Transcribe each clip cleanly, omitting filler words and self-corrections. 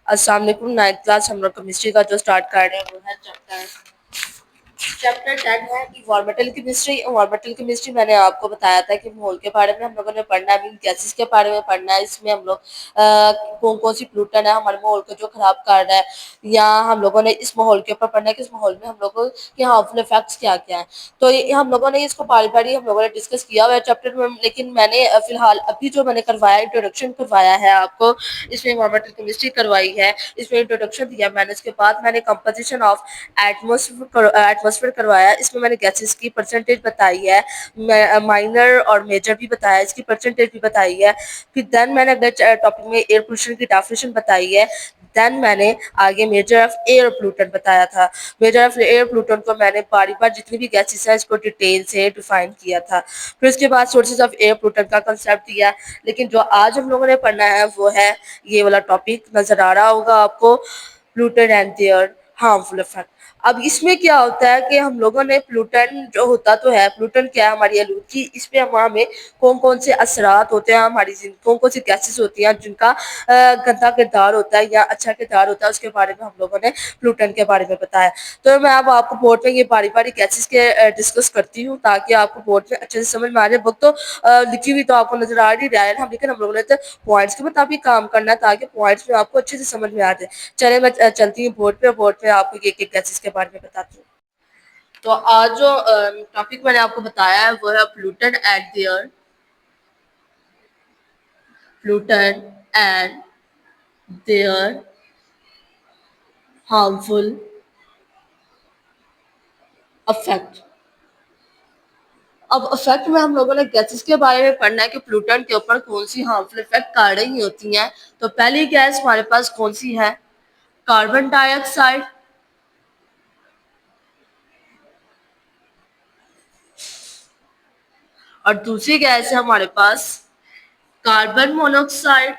अस्सलाम वालेकुम। 9th class हम लोग केमिस्ट्री का जो स्टार्ट कर रहे हैं वो है चैप्टर 10 है इन्वायरमेंटल केमिस्ट्री। इन्वायरमेंटल केमिस्ट्री मैंने आपको बताया था कि माहौल के बारे में हम लोगों ने पढ़ना है, गैसेस के बारे में पढ़ना है। इसमें हम लोग कौन कौन सी प्लूटन है हमारे माहौल को जो खराब कर रहा है, या हम लोगों ने इस माहौल के ऊपर पढ़ना है कि इस माहौल में हम लोगों के हार्मफुल इफेक्ट्स क्या क्या है। तो ये हम लोगों ने इसको बारी बारी हम लोगों ने डिस्कस किया हुआ है चैप्टर में, लेकिन मैंने फिलहाल अभी जो मैंने करवाया इंट्रोडक्शन करवाया है आपको, इसमें इन्वायरमेंटल केमिस्ट्री करवाई है, इसमें इंट्रोडक्शन दिया मैंने। इसके बाद मैंने कंपोजिशन ऑफ एटमॉस्फेयर करवाया, इसमें मैंने गैसेस की परसेंटेज बताई है, माइनर और मेजर भी बताया, इसकी परसेंटेज भी बताई है। फिर देन मैंने अगले टॉपिक में एयर पोल्यूशन की डेफिनेशन बताई है। देन मैंने आगे मेजर ऑफ एयर पोल्यूटेंट बताया था। मेजर ऑफ एयर पोल्यूटेंट को मैंने बारी बार जितनी भी गैसेस है इसको डिटेल से डिफाइन किया था। फिर उसके बाद सोर्सेज ऑफ एयर पोल्यूटेंट का कंसेप्ट दिया। लेकिन जो आज हम लोगों ने पढ़ना है वो है ये वाला टॉपिक, नजर आ रहा होगा आपको, pollutant and their harmful effect. अब इसमें क्या होता है कि हम लोगों ने पोल्यूटेंट जो होता तो है, पोल्यूटेंट क्या है हमारी आलूदगी, इस पे हमें कौन कौन से असरात होते हैं, हमारी कौन कौन सी गैसेस होती हैं जिनका गंदा किरदार होता है या अच्छा किरदार होता है, उसके बारे में हम लोगों ने पोल्यूटेंट के बारे में बताया। तो मैं अब आपको बोर्ड में ये बारी बारी गैसेस के डिस्कस करती हूँ ताकि आपको बोर्ड में अच्छे से समझ में आ जाए। बुक तो लिखी हुई तो आपको नजर आ रही है हम, लेकिन हम लोगों ने तो पॉइंट्स के मुताबिक काम करना है ताकि पॉइंट्स में आपको अच्छे से समझ में आ जाए। चले मैं चलती हूँ बोर्ड पे आपको एक एक गैसेस के बारे में बताती हूँ। तो आज जो टॉपिक मैंने आपको बताया है वो है pollutant at their pollutant and their harmful affect. अब इफेक्ट में हम लोगों ने गैसेस के बारे में पढ़ना है कि पोल्यूटेंट के ऊपर कौन सी हार्मफुल इफेक्ट कर रही होती हैं। तो पहली गैस हमारे पास कौन सी है? Carbon dioxide. और दूसरी गैस है हमारे पास कार्बन मोनोऑक्साइड।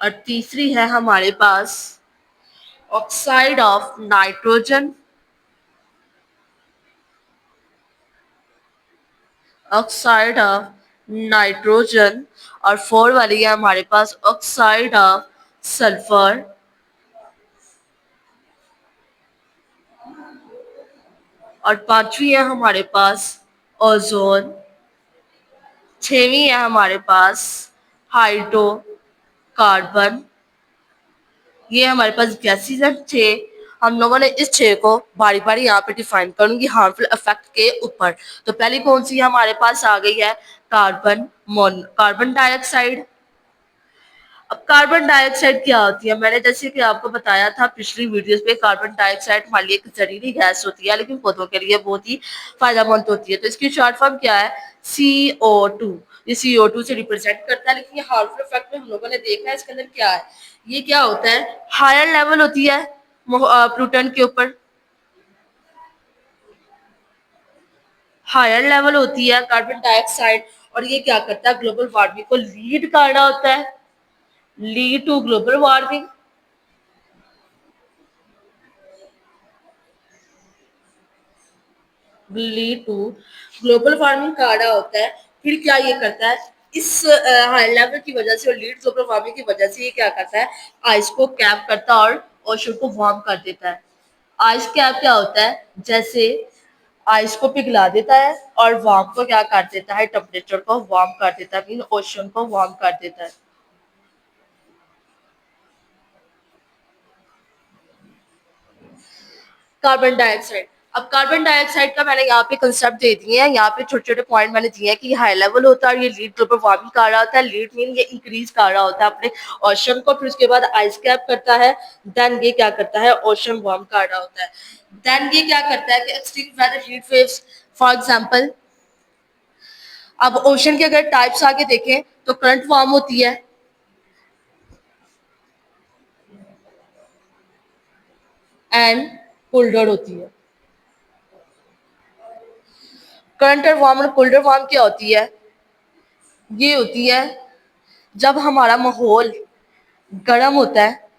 और तीसरी है हमारे पास oxide of nitrogen. Oxide of nitrogen. और फोर वाली है हमारे पास ऑक्साइड ऑफ सल्फर। और पांचवी है हमारे पास ओजोन। छवी है हमारे पास हाइड्रोकार्बन। ये हमारे पास गैसेस है छह। हम लोगों ने इस छह को बारी बारी यहाँ पे डिफाइन करूंगी हार्मफुल इफेक्ट के ऊपर। तो पहली कौन सी हमारे पास आ गई है? Carbon dioxide. अब कार्बन डाइऑक्साइड क्या होती है? मैंने जैसे कि आपको बताया था पिछली वीडियोस में, कार्बन डाइऑक्साइड हमारे लिए एक जहरीली गैस होती है लेकिन पौधों के लिए बहुत ही फायदेमंद होती है। तो इसकी शॉर्ट फॉर्म क्या है? CO2। ये CO2 से रिप्रेजेंट करता है, लेकिन ये हार्मफुल इफेक्ट में हम लोगों ने देखा है इसके अंदर क्या है। ये क्या होता है? हायर लेवल होती है पोल्यूटेंट के ऊपर, हायर लेवल होती है कार्बन डाइऑक्साइड। और ये क्या करता है? ग्लोबल वार्मिंग को लीड कर रहा होता है, lead to global warming. Lead to global warming का रहा होता है। फिर क्या ये करता है? इस हाई लेवल की वजह से और लीड ग्लोबल वार्मिंग की वजह से ये क्या करता है? आइस को कैप करता है और ओशन को वार्म कर देता है। आइस कैप क्या होता है? जैसे आइस को पिघला देता है और वार्म को क्या कर देता है? टेम्परेचर को वार्म कर देता है, मीन ओशन को वार्म कर देता है। Carbon dioxide. अब कार्बन डाइऑक्साइड का मैंने यहाँ पे कंसेप्ट दे दिए हैं, यहाँ पे छोटे छोटे पॉइंट मैंने दिए हैं कि हाई लेवल होता है और ये लीड ग्लोबल वार्मिंग कर रहा होता है। लीड मीन ये इंक्रीज कर रहा होता है अपने ओशन को, फिर उसके बाद आइस कैप करता है। देन ये क्या करता है? ओशन वार्म कर रहा होता है। देन ये क्या करता है कि extreme weather heat waves, for example अब ओशन के अगर टाइप्स आगे देखें तो करंट वार्म होती है एंड कोल्डर होती है। करंट और वार्म और कोल्डर वार्म क्या होती है? ये होती है जब हमारा माहौल गर्म होता है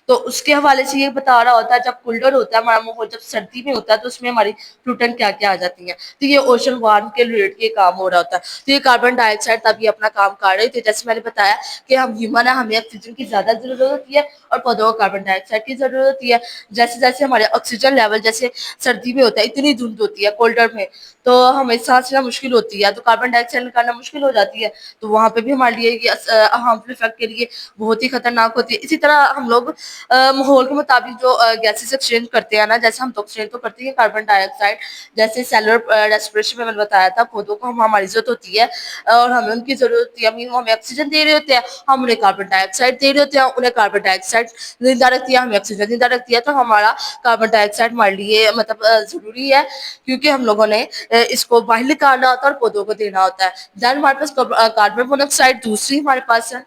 तो उसके हवाले से ये बता रहा होता है जब कूलर होता है हमारा माहौल, जब सर्दी में होता है तो उसमें हमारी प्लूटन क्या क्या आ जाती है। तो ये ओशन वार्म के रिलेटेड ये काम हो रहा होता है। तो ये कार्बन डाइऑक्साइड तभी अपना काम कर रहे थे। जैसे मैंने बताया कि हम ह्यूमन है, हमें ऑक्सीजन की ज्यादा जरूरत होती है और पौधों को कार्बन डाइऑक्साइड की जरूरत होती है। जैसे जैसे हमारे ऑक्सीजन लेवल जैसे सर्दी में होता है, इतनी धुंध होती है कोल्डर में, तो हमें सांस लेना मुश्किल होती है, तो कार्बन डाइऑक्साइड निकालना मुश्किल हो जाती है। तो वहां पे भी हमारे लिए ये हार्मफुल इफेक्ट के लिए बहुत ही खतरनाक होती है। इसी तरह हम लोग माहौल के मुताबिक जो गैसेस एक्सचेंज करते हैं ना, जैसे हम तो एक्सचेंज तो करते हैं कार्बन डाइऑक्साइड, जैसे सेलुलर रेस्पिरेशन में मैंने बताया था, पौधों को हमारी जरूरत होती है और हमें उनकी जरूरत होती है, हमें ऑक्सीजन दे रहे होते हैं, हम उन्हें कार्बन डाइऑक्साइड दे रहे होते हैं, उन्हें कार्बन डाइऑक्साइड जिंदा रखती है, हमें ऑक्सीजन जिंदा रखती है। तो हमारा कार्बन डाइऑक्साइड हमारे लिए मतलब जरूरी है, क्योंकि हम लोगों ने इसको बाहर निकालना होता है और पौधों को देना होता है। देन हमारे पास कार्बन मोनोऑक्साइड दूसरी हमारे पास है।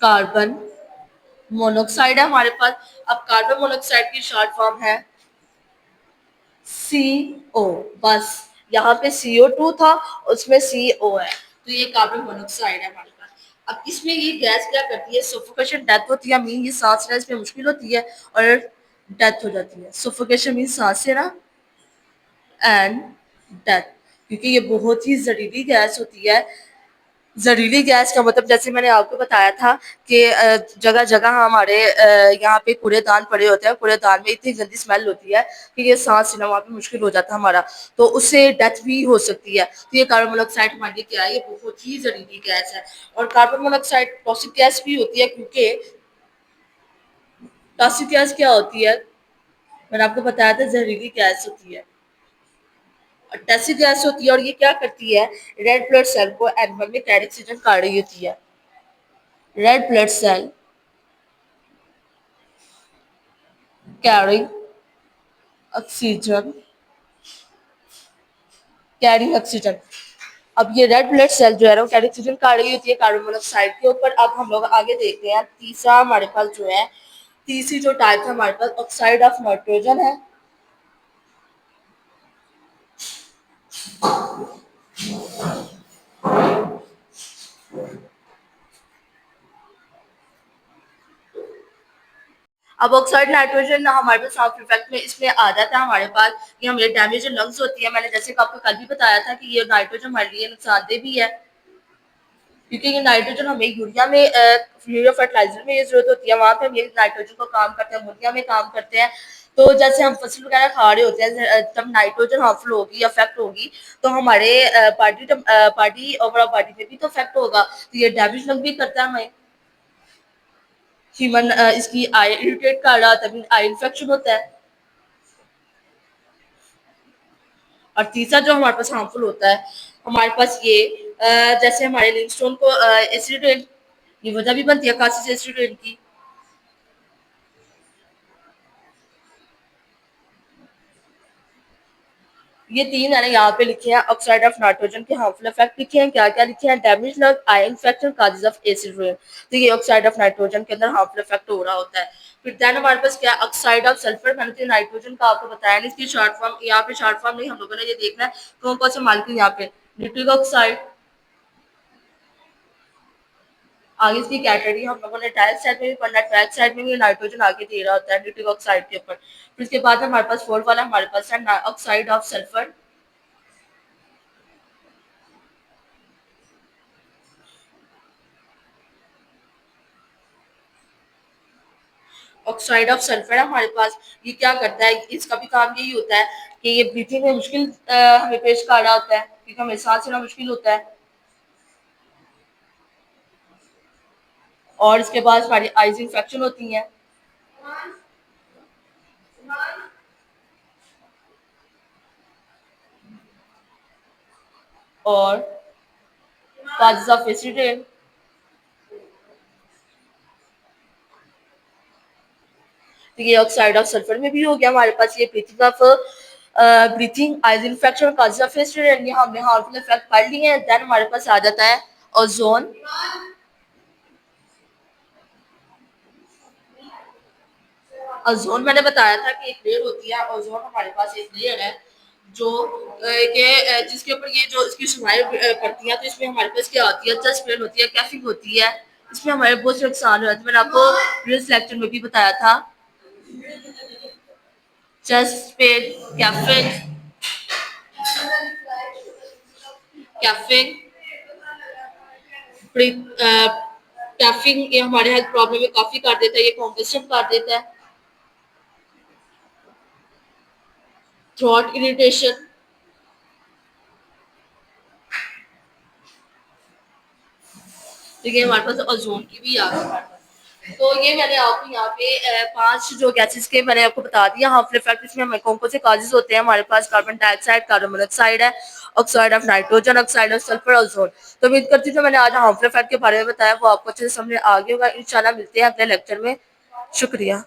कार्बन मोनोऑक्साइड है हमारे पास। अब कार्बन मोनोऑक्साइड की शॉर्ट फॉर्म है CO। बस यहाँ पे CO2 था, उसमें CO है, तो ये कार्बन मोनोऑक्साइड है हमारे पास। अब इसमें ये गैस क्या करती है, सफोकेशन डेथ होती है, मीन ये सांस लेना इसमें मुश्किल होती है और डेथ हो जाती है। सफोकेशन मीन सांस लेना एंड डेथ, क्योंकि ये बहुत ही जहरीली गैस होती है। जहरीली गैस का मतलब जैसे मैंने आपको बताया था कि जगह जगह हमारे यहाँ पे कूड़ेदान पड़े होते हैं, कूड़ेदान में इतनी गंदी स्मेल होती है कि ये सांस लेना वहाँ पे मुश्किल हो जाता है हमारा, तो उससे डेथ भी हो सकती है। तो ये कार्बन मोनोऑक्साइड हमारे लिए क्या है, ये बहुत ही जहरीली गैस है। और कार्बन मोनोऑक्साइड टॉक्सिक गैस भी होती है, क्योंकि टॉक्सिक गैस क्या होती है, मैंने आपको बताया था जहरीली गैस होती है, और टॉक्सिक गैस होती है, और ये क्या करती है, रेड ब्लड सेल को एनिमल में कैरी ऑक्सीजन कर रही होती है। Red blood cell carrying oxygen, carrying oxygen. अब ये रेड ब्लड सेल जो है ना, वो कैरिंग ऑक्सीजन का रही होती है कार्बन मोनोऑक्साइड के ऊपर। अब हम लोग आगे देखते हैं, तीसरा हमारे पास जो है, तीसरी जो टाइप है हमारे पास ऑक्साइड ऑफ नाइट्रोजन है। अब ऑक्साइड नाइट्रोजन हमारे पास साउंड इफेक्ट में इसमें आ जाता है हमारे पास कि हमारे डैमेज लंग्स होती है। मैंने जैसे कि आपको कल भी बताया था कि ये नाइट्रोजन हमारे लिए नुकसानदेह भी है, क्योंकि ये नाइट्रोजन हमें यूरिया में यूरिया फर्टिलाइजर में ये जरूरत होती है, वहां पे हम ये नाइट्रोजन को काम करते हैं, अमोनिया में काम करते हैं। तो जैसे हम फसल वगैरह खा रहे होते हैं, जब नाइट्रोजन हार्मफुल होगी, अफेक्ट होगी, तो हमारे पार्टी ओवरऑल बॉडी में भी तो अफेक्ट होगा, तो ये डैमेज लंग भी करता है हमें। ह्यूमन इसकी आई इरिटेट कर रहा, तभी आई इन्फेक्शन होता है। और तीसरा जो हमारे पास हार्मफुल होता है हमारे पास ये जैसे हमारे लिंगस्टोन को एसिड रेन, ये वजह भी बनती है खांसी से एसिड रेन की। ये तीन है ना, यहाँ पे लिखे हैं ऑक्साइड ऑफ नाइट्रोजन के हार्मफुल इफेक्ट लिखे हैं, क्या क्या लिखे हैं, डैमेज लग, eye infection, causes of acid rain. तो ये ऑक्साइड ऑफ नाइट्रोजन के अंदर हार्मफुल इफेक्ट हो रहा होता है। फिर देन हमारे पास क्या ऑक्साइड ऑफ सल्फर, मैंने तो नाइट्रोजन का आपको बताया नहीं, इसकी शॉर्ट फॉर्म यहाँ पे शॉर्ट फॉर्म नहीं, हम लोगों ने ये देखना है कौन कौन से मालिक्यूल यहाँ पे, निट्रिक ऑक्साइड। आगे इसकी कैटेगरी हम लोगों ने डायरेक्ट साइड में भी पढ़ना है, ट्राइक साइड में भी नाइट्रोजन आगे दे रहा होता है निट्रिक ऑक्साइड के ऊपर। फिर उसके बाद हमारे पास फोर्थ वाला हमारे पास है oxide of sulphur. Oxide of sulphur है हमारे पास। ये क्या करता है, इसका भी काम यही होता है कि ये ब्रीथिंग में मुश्किल हमें पेश कर रहा होता है, क्योंकि हमें सांस लेना मुश्किल होता है। और इसके बाद हमारी आइज इन्फेक्शन होती हैं, और काजेज ऑफ एसिड। तो ये ऑक्साइड ऑफ सल्फर में भी हो गया हमारे पास, ये breathing of breathing, eyes infection, causes of acid, ये हमने हार्मफुल इफेक्ट पढ़ लिए हैं। देन हमारे पास आ जाता है ओजोन। ओजोन मैंने बताया था कि एक लेयर होती है, ओजोन हमारे पास एक लेयर है। जो जिसके ऊपर ये जो इसकी शुमाएं पड़ती हैं, तो इसमें हमारे पास क्या होती है, चेस्ट पेन होती है, कैफिंग होती है, इसमें हमारे बहुत से नुकसान हो जाते हैं। मैंने आपको प्रीवियस लेक्चर में भी बताया था। चेस्ट पेन, कैफिंग, कैफिंग, कैफिंग, ये हमारे हेल्थ प्रॉब्लम में काफी कर देता है, ये कॉम्प्रेशन कर देता है, थ्रोट इरिटेशन। तो ये हमारे पास ओजोन की भी आ गई हमारे पास। तो ये मैंने आपको यहाँ पे 5 जो गैसेस के मैंने आपको बता दिया हार्मफुल इफेक्ट। इसमें हमें कौन कौन से काजेज होते हैं हमारे पास, कार्बन डाइऑक्साइड, कार्बन मोनोऑक्साइड है, oxide of nitrogen, oxide of sulphur, ozone. तो उम्मीद करती हूँ जो मैंने आज हार्मफुल इफेक्ट के बारे में बताया वो आपको अच्छे से समझ आ गया होगा। इंशाल्लाह मिलते हैं अगले लेक्चर में। शुक्रिया।